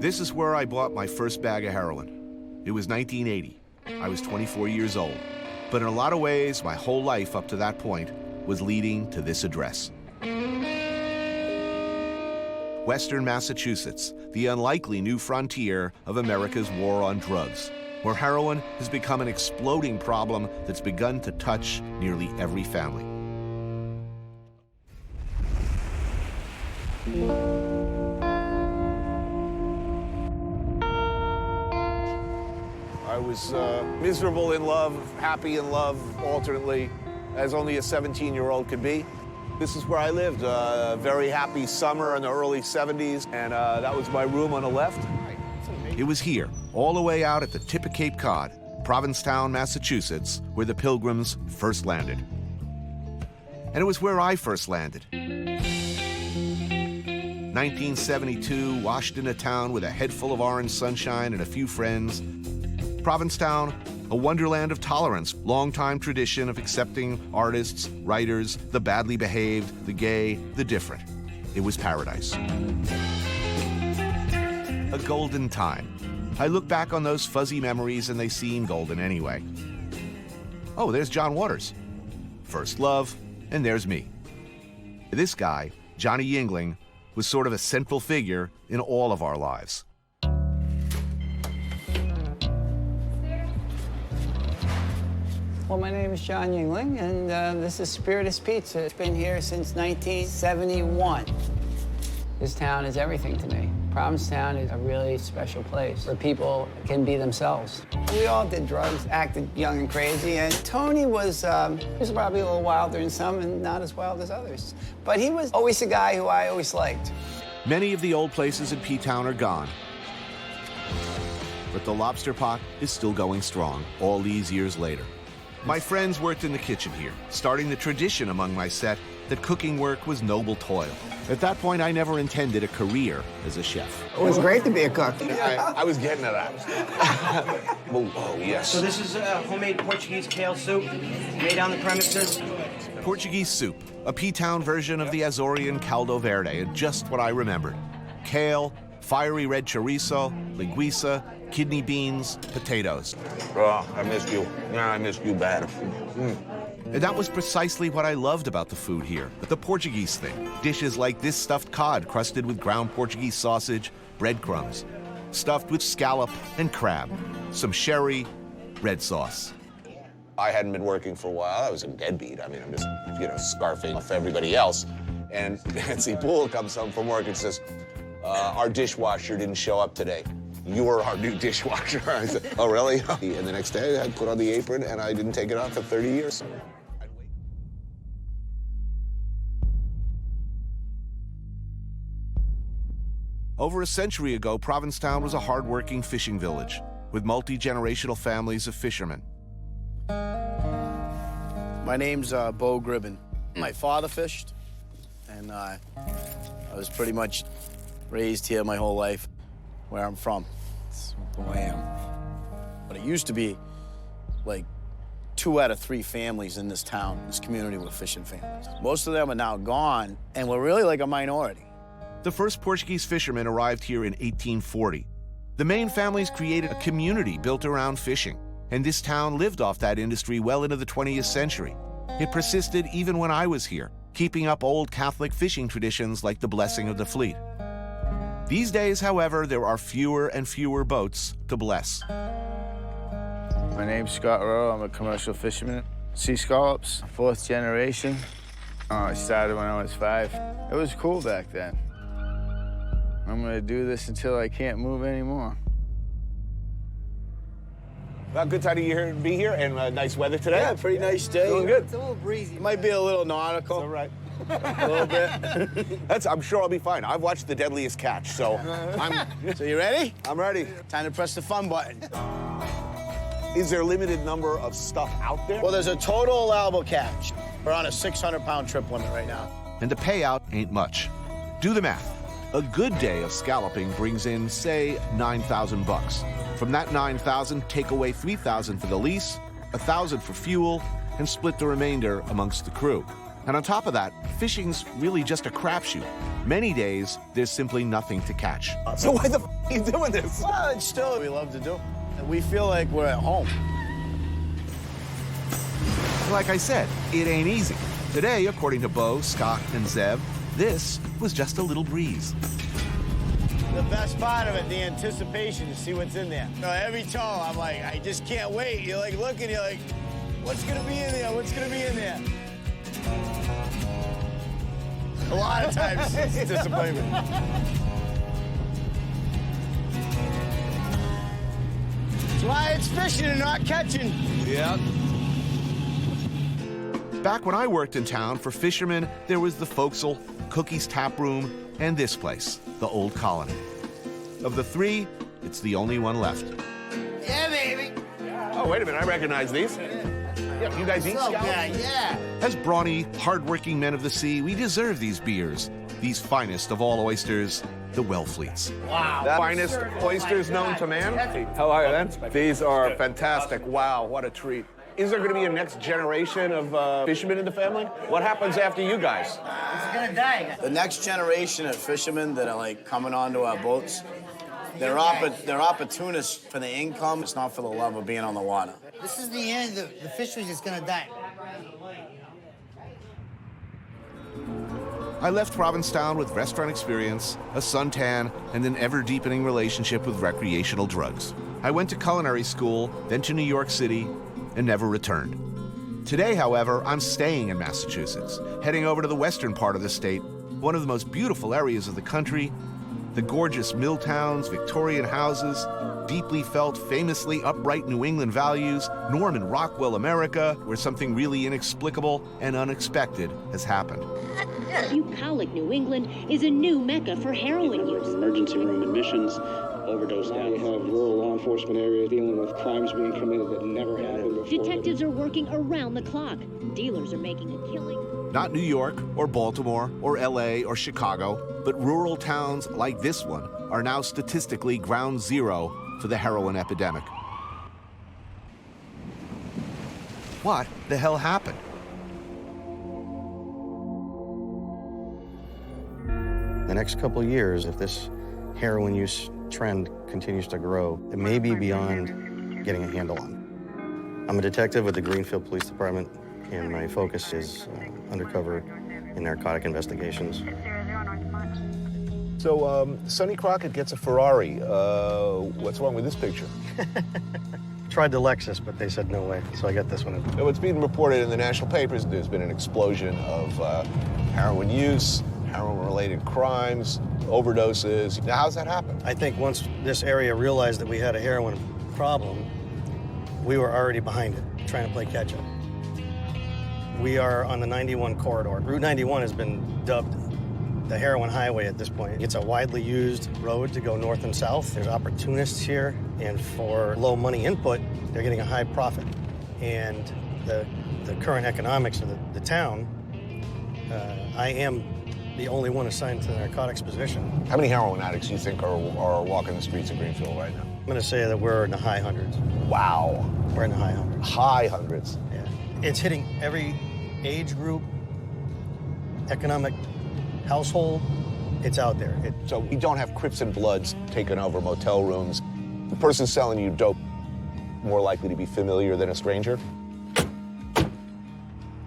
This is where I bought my first bag of heroin. It was 1980. I was 24 years old. But in a lot of ways, my whole life up to that point was leading to this address. Western Massachusetts, the unlikely new frontier of America's war on drugs, where heroin has become an exploding problem that's begun to touch nearly every family. I was miserable in love, happy in love, alternately, as only a 17-year-old could be. This is where I lived, a very happy summer in the early 70s, and that was my room on the left. It was here, all the way out at the tip of Cape Cod, Provincetown, Massachusetts, where the Pilgrims first landed. And it was where I first landed. 1972, washed into town with a head full of orange sunshine and a few friends. Provincetown, a wonderland of tolerance, long-time tradition of accepting artists, writers, the badly behaved, the gay, the different. It was paradise. A golden time. I look back on those fuzzy memories and they seem golden anyway. Oh, there's John Waters. First love, and there's me. This guy, Johnny Yingling, was sort of a central figure in all of our lives. Well, my name is John Yingling, and this is Spiritus Pizza. It's been here since 1971. This town is everything to me. Provincetown is a really special place where people can be themselves. We all did drugs, acted young and crazy, and Tony was probably a little wilder than some and not as wild as others. But he was always a guy who I always liked. Many of the old places in P-Town are gone. But the Lobster Pot is still going strong all these years later. My friends worked in the kitchen here, starting the tradition among my set that cooking work was noble toil. At that point, I never intended a career as a chef. It was great to be a cook. I was getting to that. Oh, yes. So this is homemade Portuguese kale soup made on the premises. Portuguese soup, a P-Town version of the Azorean caldo verde, and just what I remembered. Kale, fiery red chorizo, linguiça, kidney beans, potatoes. Oh, I missed you. Yeah, I missed you bad. And that was precisely what I loved about the food here, the Portuguese thing. Dishes like this stuffed cod crusted with ground Portuguese sausage, breadcrumbs, stuffed with scallop and crab, some sherry, red sauce. I hadn't been working for a while. I was a deadbeat. I mean, I'm just, scarfing off everybody else. And Nancy Poole comes home from work and says, our dishwasher didn't show up today. You're our new dishwasher. I said, oh, really? And the next day, I put on the apron, and I didn't take it off for 30 years. Over a century ago, Provincetown was a hard-working fishing village with multi-generational families of fishermen. My name's Bo Gribben. My father fished, and I was pretty much raised here my whole life, where I'm from. It's who I am. But it used to be like 2 out of 3 families in this town, this community, were fishing families. Most of them are now gone, and we're really like a minority. The first Portuguese fishermen arrived here in 1840. The main families created a community built around fishing, and this town lived off that industry well into the 20th century. It persisted even when I was here, keeping up old Catholic fishing traditions like the blessing of the fleet. These days, however, there are fewer and fewer boats to bless. My name's Scott Rowe. I'm a commercial fisherman. Sea scallops, 4th generation. I started when I was 5. It was cool back then. I'm gonna do this until I can't move anymore. Well, good time of year to be here, and nice weather today. Yeah, pretty nice day. Doing good. It's a little breezy. It might be a little nautical. All right. A little bit. I'm sure I'll be fine. I've watched The Deadliest Catch, so So you ready? I'm ready. Time to press the fun button. Is there a limited number of stuff out there? Well, there's a total allowable catch. We're on a 600-pound trip limit right now. And the payout ain't much. Do the math. A good day of scalloping brings in, say, $9,000. From that $9,000, take away $3,000 for the lease, $1,000 for fuel, and split the remainder amongst the crew. And on top of that, fishing's really just a crapshoot. Many days, there's simply nothing to catch. So why the are you doing this? Well, it's still what we love to do. And we feel like we're at home. Like I said, it ain't easy. Today, according to Bo, Scott, and Zev, this was just a little breeze. The best part of it, the anticipation to see what's in there. You know, every tow, I'm like, I just can't wait. You're like looking, you're like, what's gonna be in there? What's gonna be in there? A lot of times it's disappointment. That's why it's fishing and not catching. Yeah. Back when I worked in town for fishermen, there was the Forecastle, Cookie's Tap Room, and this place, the Old Colony. Of the three, it's the only one left. Yeah, baby. Oh, wait a minute, I recognize these. Yeah, you guys eat scallops? Yeah. As brawny, hardworking men of the sea, we deserve these beers, these finest of all oysters, the Wellfleets. Wow. The finest oysters known to man. How are you, then? These are fantastic. Wow, what a treat. Is there going to be a next generation of fishermen in the family? What happens after you guys? It's gonna die. The next generation of fishermen that are like coming onto our boats, they're opportunists for the income. It's not for the love of being on the water. This is the end. The fisheries is gonna die. I left Provincetown with restaurant experience, a suntan, and an ever-deepening relationship with recreational drugs. I went to culinary school, then to New York City, and never returned. Today, however, I'm staying in Massachusetts, heading over to the western part of the state, one of the most beautiful areas of the country, the gorgeous mill towns, Victorian houses, deeply felt, famously upright New England values, Norman Rockwell, America, where something really inexplicable and unexpected has happened. Bucolic, New England is a new mecca for heroin use. Emergency room admissions, overdose deaths. We have rural law enforcement areas dealing with crimes being committed that never happened before. Detectives are working around the clock. Dealers are making a killing. Not New York or Baltimore or LA or Chicago, but rural towns like this one are now statistically ground zero for the heroin epidemic. What the hell happened? The next couple of years, if this heroin use trend continues to grow, it may be beyond getting a handle on. I'm a detective with the Greenfield Police Department, and my focus is undercover in narcotic investigations. So, Sonny Crockett gets a Ferrari. What's wrong with this picture? Tried the Lexus, but they said no way, so I got this one. Now, it's being reported in the national papers. There's been an explosion of heroin use, heroin-related crimes, overdoses. Now, how's that happen? I think once this area realized that we had a heroin problem, we were already behind it, trying to play catch-up. We are on the 91 corridor. Route 91 has been dubbed the heroin highway at this point. It's a widely used road to go north and south. There's opportunists here, and for low money input, they're getting a high profit. And the current economics of the town, I am the only one assigned to the narcotics position. How many heroin addicts do you think are walking the streets of Greenfield right now? I'm gonna say that we're in the high hundreds. Wow. We're in the high hundreds. High hundreds. Yeah. It's hitting every age group, economic household. It's out there. So we don't have Crips and Bloods taking over motel rooms. The person selling you dope more likely to be familiar than a stranger?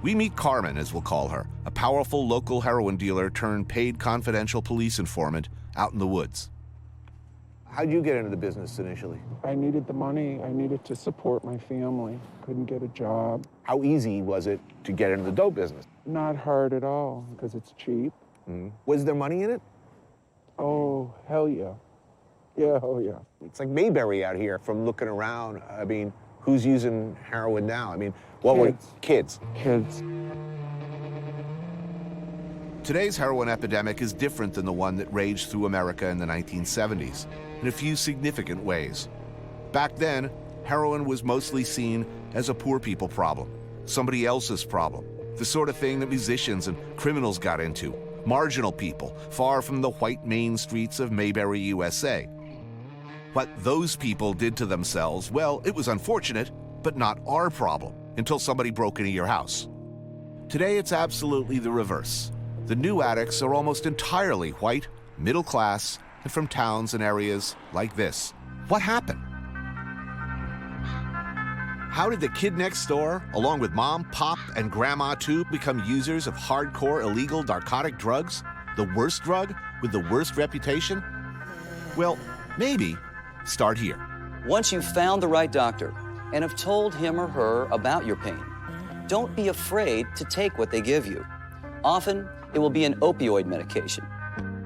We meet Carmen, as we'll call her, a powerful local heroin dealer turned paid confidential police informant out in the woods. How'd you get into the business initially? I needed the money. I needed to support my family. Couldn't get a job. How easy was it to get into the dope business? Not hard at all, because it's cheap. Was there money in it? Oh, hell yeah. Yeah, oh yeah. It's like Mayberry out here from looking around. I mean, who's using heroin now? I mean, what were kids? Kids. Today's heroin epidemic is different than the one that raged through America in the 1970s in a few significant ways. Back then, heroin was mostly seen as a poor people problem, somebody else's problem, the sort of thing that musicians and criminals got into, marginal people, far from the white main streets of Mayberry, USA. What those people did to themselves, well, it was unfortunate, but not our problem, until somebody broke into your house. Today, it's absolutely the reverse. The new addicts are almost entirely white, middle class, and from towns and areas like this. What happened? How did the kid next door, along with mom, pop, and grandma too, become users of hardcore illegal narcotic drugs? The worst drug with the worst reputation? Well, maybe start here. Once you've found the right doctor and have told him or her about your pain, don't be afraid to take what they give you. Often, it will be an opioid medication.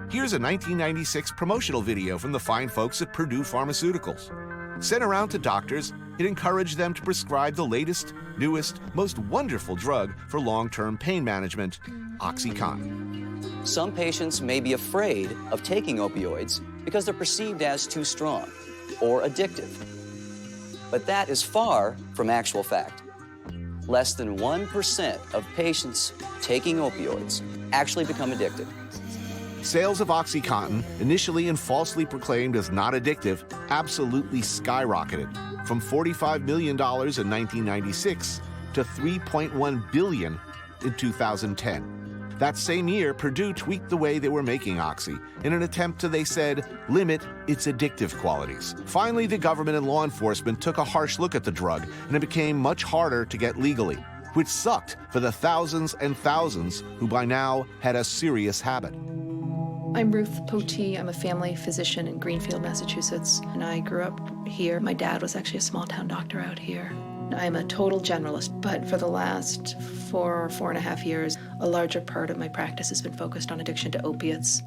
Here's a 1996 promotional video from the fine folks at Purdue Pharmaceuticals. Sent around to doctors, it encouraged them to prescribe the latest, newest, most wonderful drug for long-term pain management, OxyContin. Some patients may be afraid of taking opioids because they're perceived as too strong or addictive. But that is far from actual fact. Less than 1% of patients taking opioids actually become addicted. Sales of OxyContin, initially and falsely proclaimed as not addictive, absolutely skyrocketed from $45 million in 1996 to $3.1 billion in 2010. That same year, Purdue tweaked the way they were making Oxy in an attempt to, they said, limit its addictive qualities. Finally, the government and law enforcement took a harsh look at the drug, and it became much harder to get legally, which sucked for the thousands and thousands who by now had a serious habit. I'm Ruth Potee. I'm a family physician in Greenfield, Massachusetts, and I grew up here. My dad was actually a small-town doctor out here. I'm a total generalist, but for the last 4.5 years, a larger part of my practice has been focused on addiction to opiates.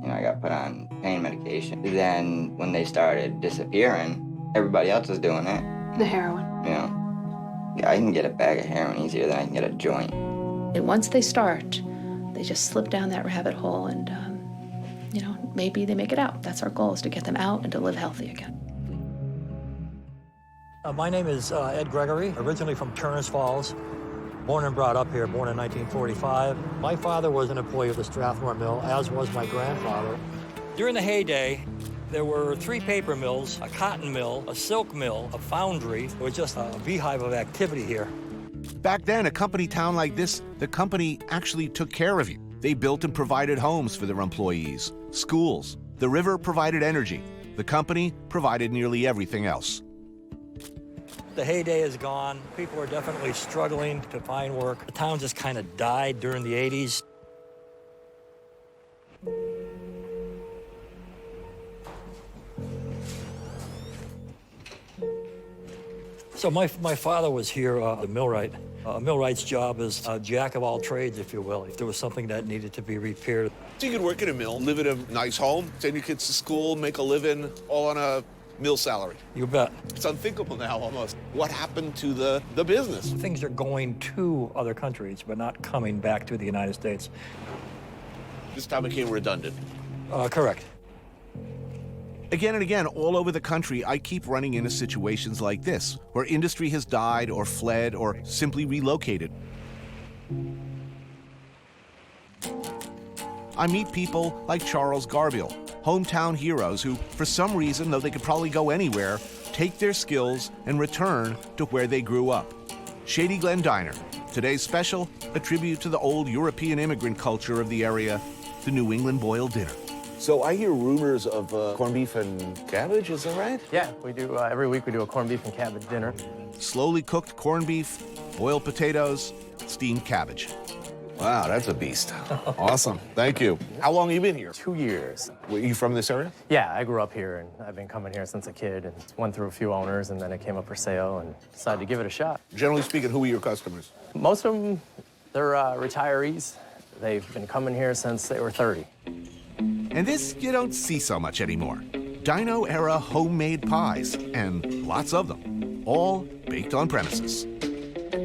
You know, I got put on pain medication. Then when they started disappearing, everybody else was doing it. The heroin. You know, I can get a bag of heroin easier than I can get a joint. And once they start, they just slip down that rabbit hole and, you know, maybe they make it out. That's our goal, is to get them out and to live healthy again. My name is Ed Gregory, originally from Turners Falls, born and brought up here, born in 1945. My father was an employee of the Strathmore Mill, as was my grandfather. During the heyday, there were 3 paper mills, a cotton mill, a silk mill, a foundry. It was just a beehive of activity here. Back then, a company town like this, the company actually took care of you. They built and provided homes for their employees, schools. The river provided energy. The company provided nearly everything else. The heyday is gone. People are definitely struggling to find work. The town just kind of died during the 80s. So my father was here, a millwright. A millwright's job is a jack of all trades, if you will, if there was something that needed to be repaired. So you could work in a mill, live in a nice home, send your kids to school, make a living, all on a mill salary. You bet. It's unthinkable now, almost. What happened to the business? Things are going to other countries, but not coming back to the United States. This time became redundant. Correct. Again and again, all over the country, I keep running into situations like this, where industry has died or fled or simply relocated. I meet people like Charles Garbiel, hometown heroes who, for some reason, though they could probably go anywhere, take their skills and return to where they grew up. Shady Glen Diner. Today's special, a tribute to the old European immigrant culture of the area, the New England boiled dinner. So I hear rumors of corned beef and cabbage, is that right? Yeah, we do. Every week we do a corned beef and cabbage dinner. Slowly cooked corned beef, boiled potatoes, steamed cabbage. Wow, that's a beast. Awesome, thank you. How long have you been here? 2 years. Were you from this area? Yeah, I grew up here, and I've been coming here since a kid, and went through a few owners, and then it came up for sale, and decided to give it a shot. Generally speaking, who are your customers? Most of them, they're retirees. They've been coming here since they were 30. And this you don't see so much anymore. Dino-era homemade pies, and lots of them, all baked on premises.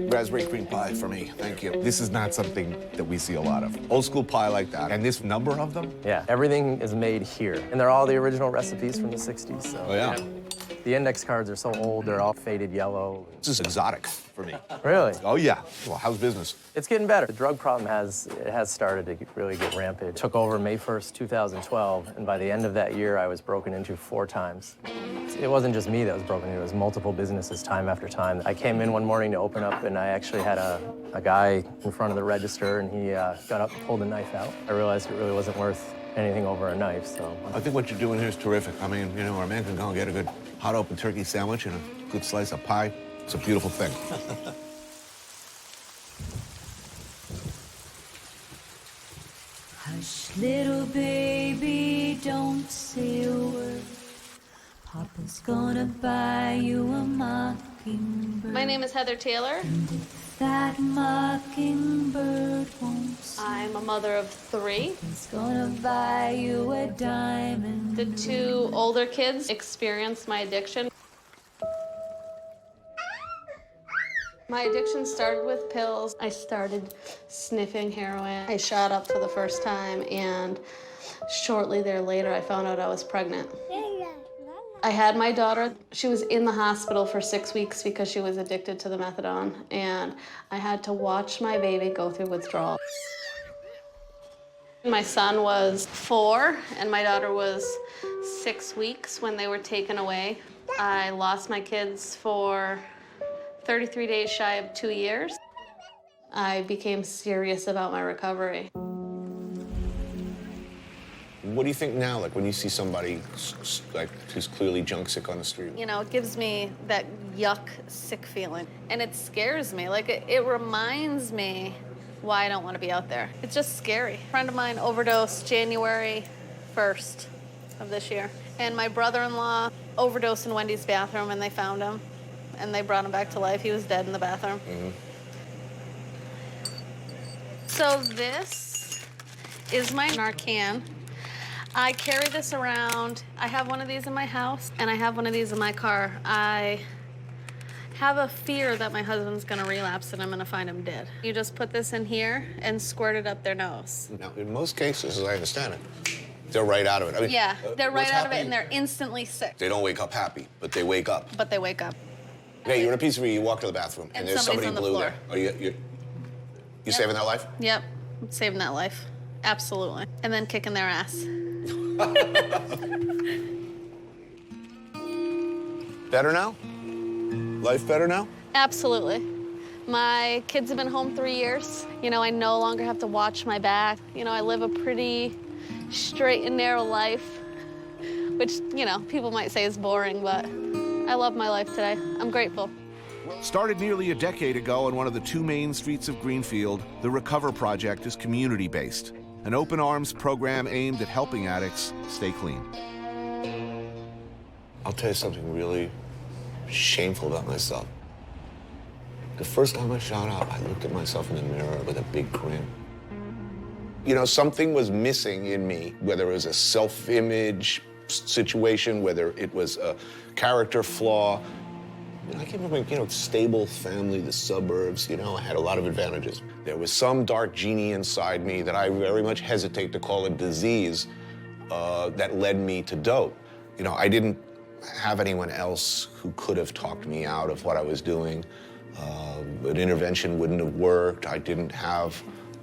Raspberry cream pie for me, thank you. This is not something that we see a lot of. Old school pie like that, and this number of them? Yeah, everything is made here. And they're all the original recipes from the 60s, so. Oh, yeah. The index cards are so old, they're all faded yellow. This is exotic for me. Really? Oh, yeah. Well, how's business? It's getting better. The drug problem has started to really get rampant. It took over May 1st, 2012, and by the end of that year, I was broken into 4 times. It wasn't just me that was broken into, it was multiple businesses time after time. I came in one morning to open up, and I actually had a guy in front of the register, and he got up and pulled a knife out. I realized it really wasn't worth anything over a knife, so. I think what you're doing here is terrific. I mean, you know, our man can go and get a good hot open turkey sandwich and a good slice of pie. It's a beautiful thing. Hush, little baby, don't say a word. Papa's gonna buy you a mockingbird. My name is Heather Taylor. And if that mockingbird won't sing, I'm a mother of 3. he's gonna buy you a diamond. The 2 older kids experienced my addiction. My addiction started with pills. I started sniffing heroin. I shot up for the first time, and shortly thereafter, I found out I was pregnant. I had my daughter. She was in the hospital for 6 weeks because she was addicted to the methadone, and I had to watch my baby go through withdrawal. My son was 4, and my daughter was 6 weeks when they were taken away. I lost my kids for 33 days shy of 2 years. I became serious about my recovery. What do you think now, like when you see somebody like who's clearly junk sick on the street? You know, it gives me that yuck, sick feeling. And it scares me. Like, it reminds me why I don't want to be out there. It's just scary. A friend of mine overdosed January 1st of this year. And my brother-in-law overdosed in Wendy's bathroom, and they found him. And they brought him back to life. He was dead in the bathroom. Mm-hmm. So this is my Narcan. I carry this around. I have one of these in my house, and I have one of these in my car. I have a fear that my husband's gonna relapse and I'm gonna find him dead. You just put this in here and squirt it up their nose. Now, in most cases, as I understand it, they're right out of it. I mean, Yeah, they're right what's out of it happening? and they're instantly sick. They don't wake up happy, but they wake up. But they wake up. Hey, you're in a piece of you walk to the bathroom, and there's somebody's somebody on the blue floor. there. Are you saving their life? Yep, I'm saving that life. Absolutely. And then kicking their ass. Better now? Life better now? Absolutely. My kids have been home 3 years. You know, I no longer have to watch my back. You know, I live a pretty straight and narrow life, which, you know, people might say is boring, but I love my life today. I'm grateful. Started nearly a decade ago on one of the 2 main streets of Greenfield, the Recover Project is community-based, an open arms program aimed at helping addicts stay clean. I'll tell you something really shameful about myself. The first time I shot up, I looked at myself in the mirror with a big grin. You know, something was missing in me, whether it was a self-image situation, whether it was a character flaw. You know, I came from a, stable family, the suburbs, I had a lot of advantages. There was some dark genie inside me that I very much hesitate to call a disease that led me to dope. I didn't have anyone else who could have talked me out of what I was doing. An intervention wouldn't have worked. I didn't have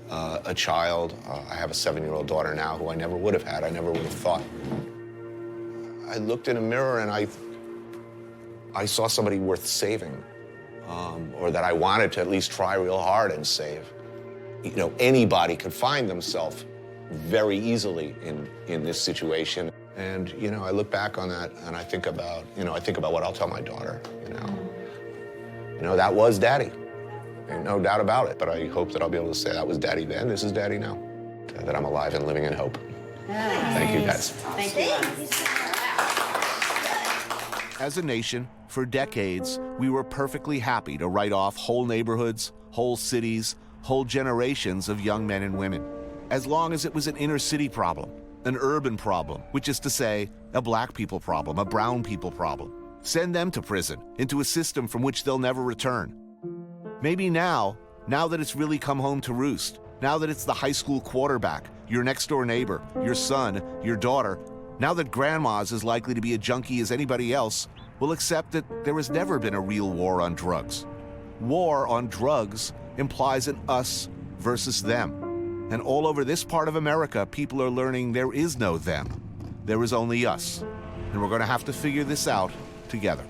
a child. I have a 7-year-old daughter now who I never would have had. I never would have thought. I looked in a mirror and I saw somebody worth saving, or that I wanted to at least try real hard and save. Anybody could find themselves very easily in this situation. And, I look back on that and I think about, what I'll tell my daughter, that was Daddy. Ain't no doubt about it. But I hope that I'll be able to say that was Daddy then, this is Daddy now. That I'm alive and living in hope. Thank you, guys. Thank you. As a nation, for decades, we were perfectly happy to write off whole neighborhoods, whole cities, whole generations of young men and women, as long as it was an inner city problem, an urban problem, which is to say, a black people problem, a brown people problem. Send them to prison, into a system from which they'll never return. Maybe now that it's really come home to roost, now that it's the high school quarterback, your next door neighbor, your son, your daughter, now that grandma's as likely to be a junkie as anybody else, will accept that there has never been a real war on drugs. War on drugs implies an us versus them. And all over this part of America, people are learning there is no them. There is only us. And we're going to have to figure this out together.